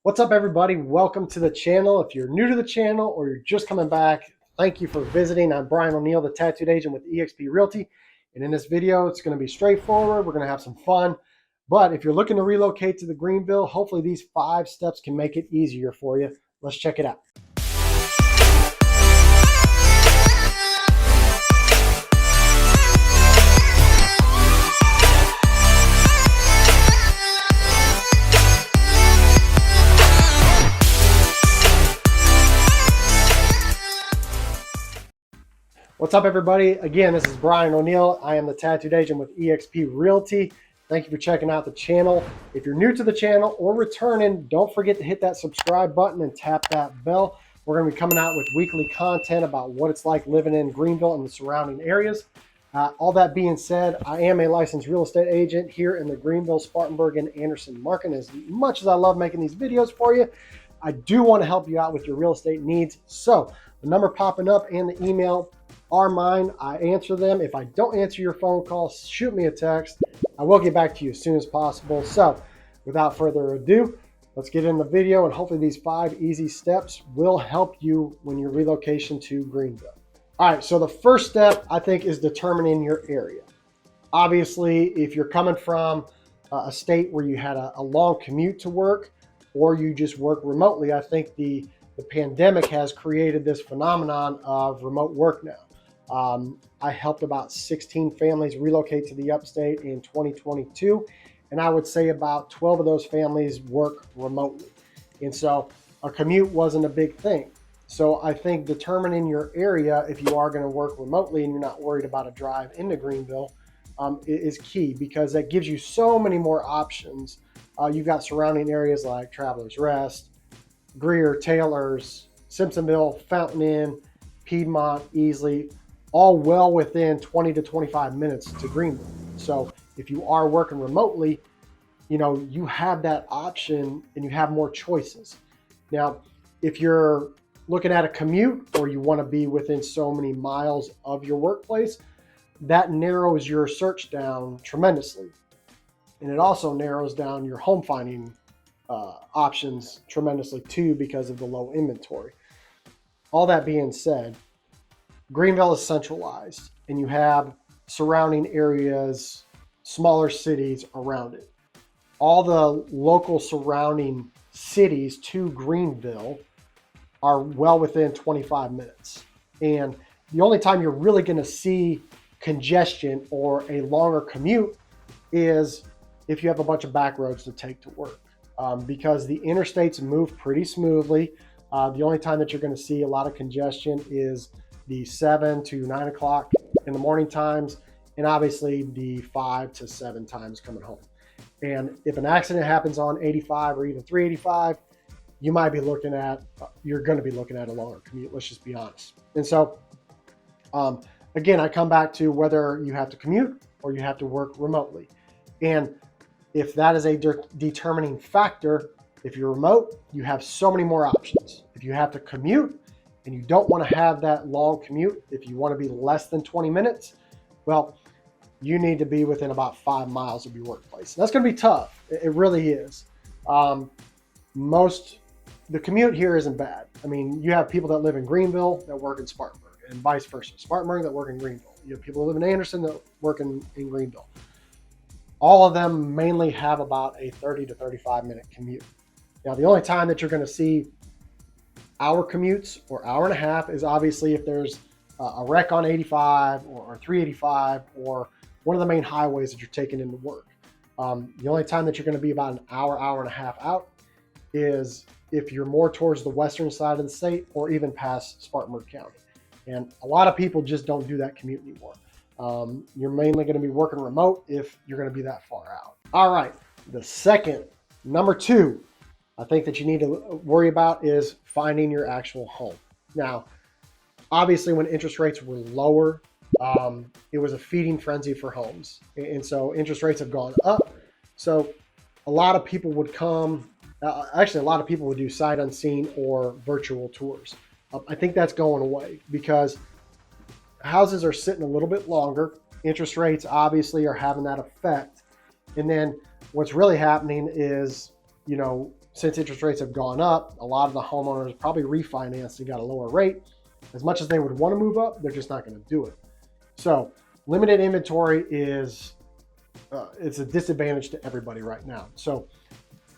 What's up, everybody? Welcome to the channel. If you're new to the channel or you're just coming back, thank you for visiting. I'm Brian O'Neill, the tattooed agent with eXp Realty. And in this video, it's going to be straightforward. We're going to have some fun. But if you're looking to relocate to the Greenville, hopefully these 5 steps can make it easier for you. Let's check it out. What's up, everybody? Again, this is Brian O'Neill. I am the tattooed agent with eXp Realty. Thank you for checking out the channel. If you're new to the channel or returning, don't forget to hit that subscribe button and tap that bell. We're going to be coming out with weekly content about what it's like living in Greenville and the surrounding areas. All that being said, I am a licensed real estate agent here in the Greenville, Spartanburg, and Anderson market. As much as I love making these videos for you, I do want to help you out with your real estate needs. So the number popping up and the email are mine. I answer them. If I don't answer your phone call, shoot me a text. I will get back to you as soon as possible. So without further ado, let's get in the video, and hopefully these 5 easy steps will help you when your relocation to Greenville. All right, so the first step, I think, is determining your area. Obviously, if you're coming from a state where you had a long commute to work, or you just work remotely, I think the pandemic has created this phenomenon of remote work now. I helped about 16 families relocate to the upstate in 2022, and I would say about 12 of those families work remotely. And so a commute wasn't a big thing. So I think determining your area, if you are going to work remotely and you're not worried about a drive into Greenville, is key, because that gives you so many more options. You've got surrounding areas like Travelers Rest, Greer, Taylor's, Simpsonville, Fountain Inn, Piedmont, Easley, all well within 20 to 25 minutes to Greenville. So if you are working remotely, you have that option and you have more choices. Now, if you're looking at a commute, or you want to be within so many miles of your workplace, that narrows your search down tremendously. And it also narrows down your home finding options tremendously too, because of the low inventory. All that being said, Greenville is centralized, and you have surrounding areas, smaller cities around it. All the local surrounding cities to Greenville are well within 25 minutes. And the only time you're really going to see congestion or a longer commute is if you have a bunch of back roads to take to work. Because the interstates move pretty smoothly. The only time that you're going to see a lot of congestion is the 7 to 9 o'clock in the morning times, and obviously the 5 to 7 times coming home. And if an accident happens on 85 or even 385, you're going to be looking at a longer commute. Let's just be honest. And so, again, I come back to whether you have to commute or you have to work remotely. And if that is a determining factor, if you're remote, you have so many more options. If you have to commute and you don't want to have that long commute, if you want to be less than 20 minutes, well, you need to be within about 5 miles of your workplace. That's going to be tough. It really is. The commute here isn't bad. I mean, you have people that live in Greenville that work in Spartanburg, and vice versa. Spartanburg that work in Greenville. You have people that live in Anderson that work in Greenville. All of them mainly have about a 30 to 35 minute commute. Now, the only time that you're going to see hour commutes or hour and a half is obviously if there's a wreck on 85 or 385 or one of the main highways that you're taking into work. The only time that you're going to be about an hour and a half out is if you're more towards the western side of the state or even past Spartanburg County. And a lot of people just don't do that commute anymore. You're mainly going to be working remote if you're going to be that far out. All right, number 2, I think that you need to worry about is finding your actual home. Now, obviously when interest rates were lower, it was a feeding frenzy for homes. And so interest rates have gone up. So a lot of people would do sight unseen or virtual tours. I think that's going away because houses are sitting a little bit longer. Interest rates obviously are having that effect. And then what's really happening is, since interest rates have gone up, a lot of the homeowners probably refinanced and got a lower rate. As much as they would want to move up, they're just not going to do it. So limited inventory is it's a disadvantage to everybody right now. So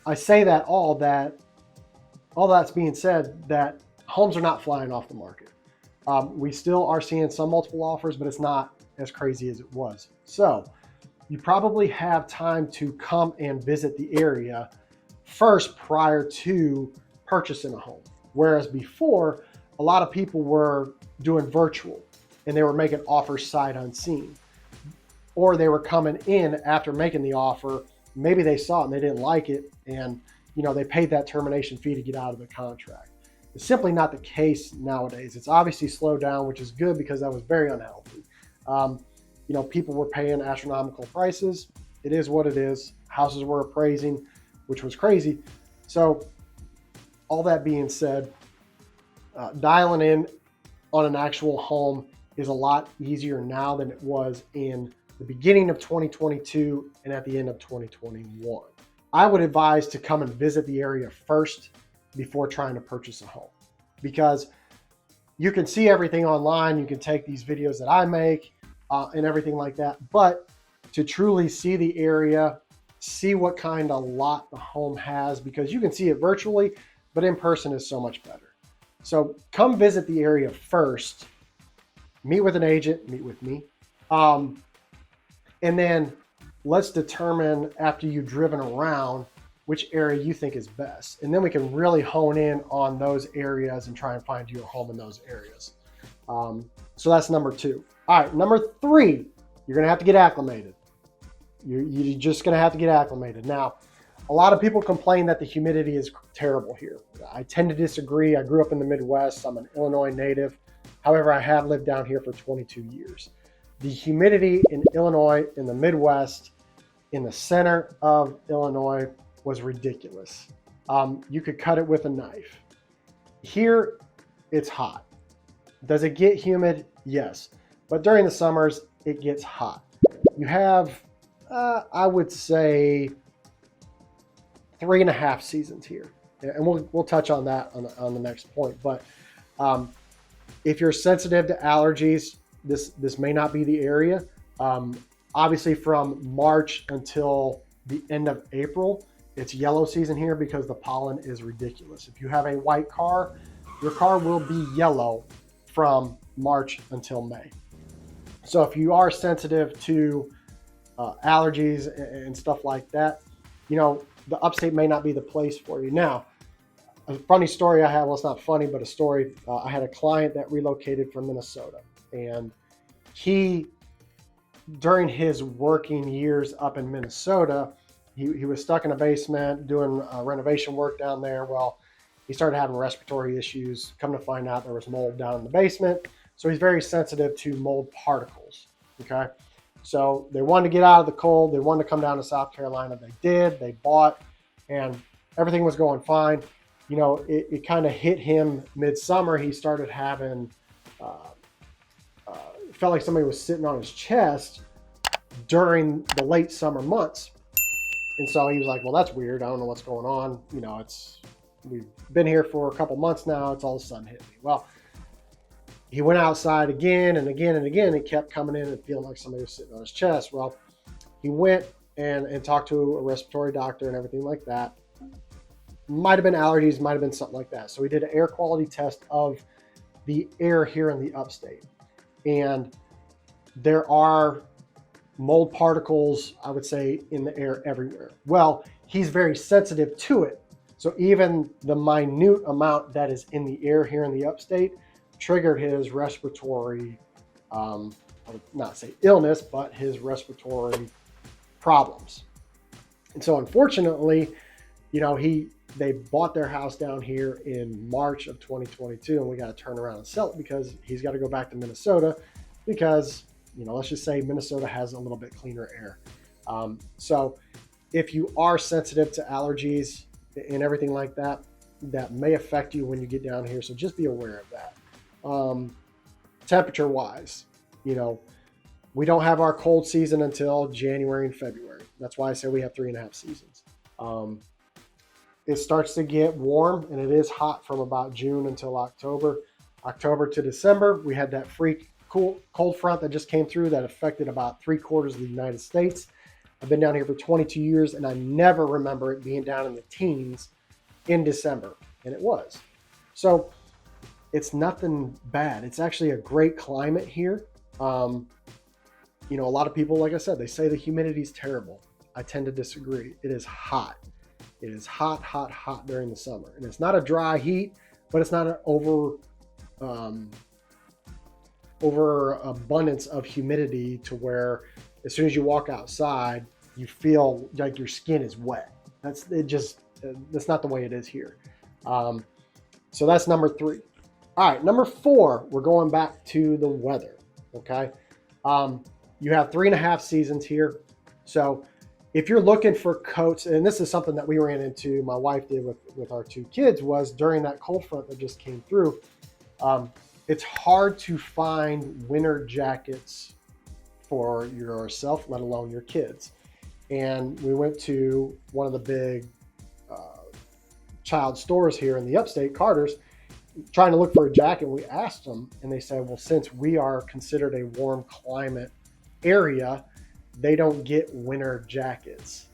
I say that all that's being said, that homes are not flying off the market. We still are seeing some multiple offers, but it's not as crazy as it was. So you probably have time to come and visit the area first prior to purchasing a home. Whereas before, a lot of people were doing virtual and they were making offers sight unseen. Or they were coming in after making the offer. Maybe they saw it and they didn't like it, and they paid that termination fee to get out of the contract. It's simply not the case nowadays. It's obviously slowed down, which is good because that was very unhealthy. People were paying astronomical prices. It is what it is. Houses were appraising, which was crazy. So all that being said, dialing in on an actual home is a lot easier now than it was in the beginning of 2022 and at the end of 2021. I would advise to come and visit the area first before trying to purchase a home, because you can see everything online. You can take these videos that I make and everything like that. But to truly see the area, see what kind of lot the home has, because you can see it virtually, but in person is so much better. So come visit the area first, meet with an agent, meet with me. And then let's determine, after you've driven around, which area you think is best. And then we can really hone in on those areas and try and find you a home in those areas. So that's number 2. All right, number 3, you're gonna have to get acclimated. You're just gonna have to get acclimated. Now, a lot of people complain that the humidity is terrible here. I tend to disagree. I grew up in the Midwest. I'm an Illinois native. However, I have lived down here for 22 years. The humidity in Illinois, in the Midwest, in the center of Illinois was ridiculous. You could cut it with a knife. Here, it's hot. Does it get humid? Yes. But during the summers, it gets hot. You have, I would say, 3.5 seasons here. And we'll touch on that on the next point. But if you're sensitive to allergies, this may not be the area. Obviously, from March until the end of April, it's yellow season here because the pollen is ridiculous. If you have a white car, your car will be yellow from March until May. So if you are sensitive to allergies and stuff like that, the upstate may not be the place for you. Now, a funny story I have, well, it's not funny, but a story. I had a client that relocated from Minnesota, and he, during his working years up in Minnesota, he was stuck in a basement doing renovation work down there. Well, he started having respiratory issues. Come to find out, there was mold down in the basement. So he's very sensitive to mold particles. Okay. So they wanted to get out of the cold. They wanted to come down to South Carolina. They did. They bought, and everything was going fine. It kind of hit him midsummer. He started having, felt like somebody was sitting on his chest during the late summer months. And so he was like, well, that's weird. I don't know what's going on. We've been here for a couple months now. It's all of a sudden hit me. Well, he went outside again and again and again. It kept coming in and feeling like somebody was sitting on his chest. Well, he went and talked to a respiratory doctor and everything like that. Might have been allergies, might have been something like that. So we did an air quality test of the air here in the upstate. And there are mold particles, I would say, in the air everywhere. Well, he's very sensitive to it. So even the minute amount that is in the air here in the upstate triggered his respiratory, I would not say illness, but his respiratory problems. And so unfortunately, they bought their house down here in March of 2022, and we got to turn around and sell it because he's got to go back to Minnesota because, let's just say Minnesota has a little bit cleaner air. So if you are sensitive to allergies and everything like that, that may affect you when you get down here. So just be aware of that. Temperature wise, we don't have our cold season until January and February. That's why I say we have 3.5 seasons. it starts to get warm, and it is hot from about June until October. October to December, we had that freak cold front that just came through that affected about 3/4 of the United States. I've been down here for 22 years, and I never remember it being down in the teens in December, and it was. So it's nothing bad. It's actually a great climate here. You know, a lot of people, like I said, they say the humidity is terrible. I tend to disagree. It is hot. It is hot, hot, hot during the summer. And it's not a dry heat, but it's not an overabundance of humidity to where as soon as you walk outside, you feel like your skin is wet. That's not the way it is here. So that's number 3. All right, number 4, we're going back to the weather. Okay. You have 3.5 seasons here. So if you're looking for coats, and this is something that we ran into, my wife did with our 2 kids, was during that cold front that just came through, it's hard to find winter jackets for yourself, let alone your kids. And we went to one of the big child stores here in the Upstate, Carter's, trying to look for a jacket. We asked them, and they said, well, since we are considered a warm climate area, they don't get winter jackets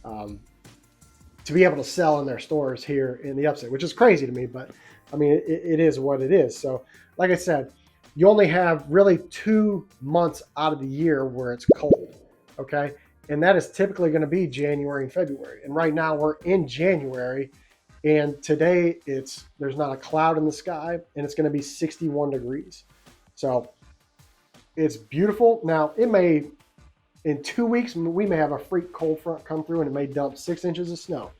to be able to sell in their stores here in the Upstate, which is crazy to me, but I mean, it is what it is. So like I said, you only have really 2 months out of the year where it's cold, okay? And that is typically going to be January and February. And right now we're in January, and today there's not a cloud in the sky, and it's going to be 61 degrees. So it's beautiful. Now, in 2 weeks, we may have a freak cold front come through, and it may dump 6 inches of snow.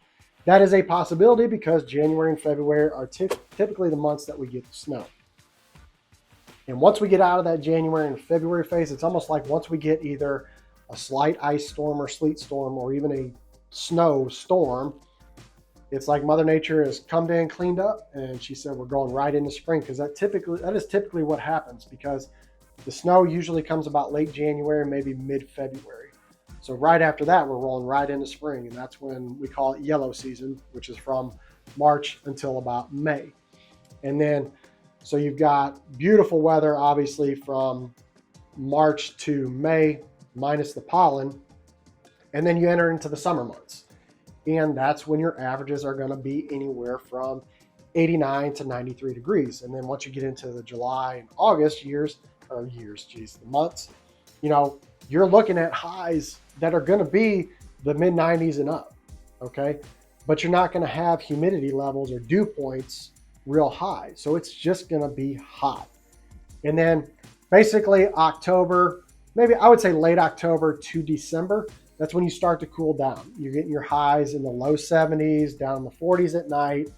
That is a possibility because January and February are typically the months that we get the snow. And once we get out of that January and February phase, it's almost like once we get either a slight ice storm or sleet storm or even a snow storm, it's like Mother Nature has come in, cleaned up, and she said we're going right into spring, because that is typically what happens, because the snow usually comes about late January, maybe mid-February. So right after that, we're rolling right into spring, and that's when we call it yellow season, which is from March until about May. And then, so you've got beautiful weather, obviously, from March to May, minus the pollen, and then you enter into the summer months. And that's when your averages are going to be anywhere from 89 to 93 degrees. And then once you get into the July and August the months, you know, you're looking at highs that are going to be the mid 90s and up. Okay. But you're not going to have humidity levels or dew points real high. So it's just going to be hot. And then basically October, maybe I would say late October to December, that's when you start to cool down. You're getting your highs in the low 70s, down in the 40s at night,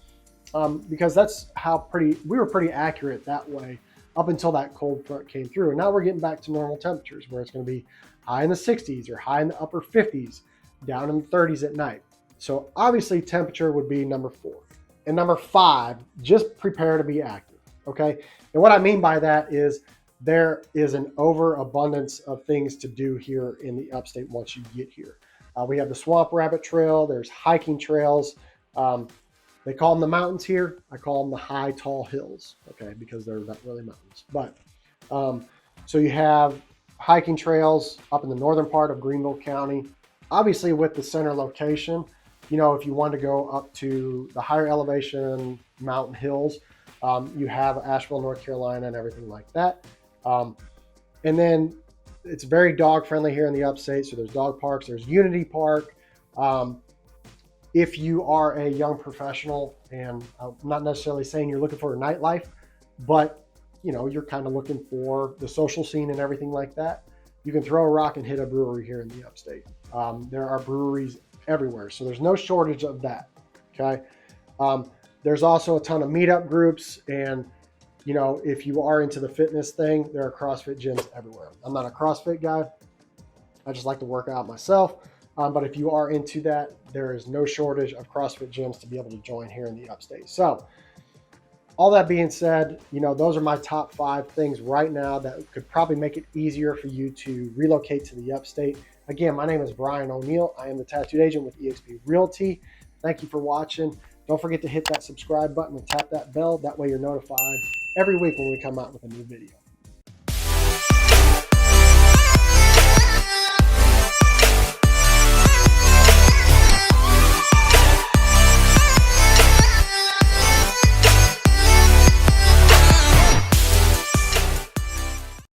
because that's how we were pretty accurate that way up until that cold front came through. And now we're getting back to normal temperatures where it's going to be high in the 60s or high in the upper 50s, down in the 30s at night. So obviously temperature would be number 4. And number 5, just prepare to be active, okay? And what I mean by that is there is an overabundance of things to do here in the Upstate once you get here. We have the Swamp Rabbit Trail. There's hiking trails. They call them the mountains here. I call them the high, tall hills, okay, because they're not really mountains. But so you have hiking trails up in the northern part of Greenville County. Obviously, with the center location, you know, if you want to go up to the higher elevation mountain hills, you have Asheville, North Carolina, and everything like that. And then it's very dog friendly here in the Upstate. So there's dog parks, there's Unity Park. If you are a young professional, and I'm not necessarily saying you're looking for a nightlife, but you know, you're kind of looking for the social scene and everything like that, you can throw a rock and hit a brewery here in the Upstate. There are breweries everywhere, so there's no shortage of that. Okay. There's also a ton of meetup groups, and you know, if you are into the fitness thing, there are CrossFit gyms everywhere. I'm not a CrossFit guy. I just like to work out myself. But if you are into that, there is no shortage of CrossFit gyms to be able to join here in the Upstate. So all that being said, you know, those are my top 5 things right now that could probably make it easier for you to relocate to the Upstate. Again, my name is Brian O'Neill. I am the tattooed agent with eXp Realty. Thank you for watching. Don't forget to hit that subscribe button and tap that bell. That way you're notified every week when we come out with a new video.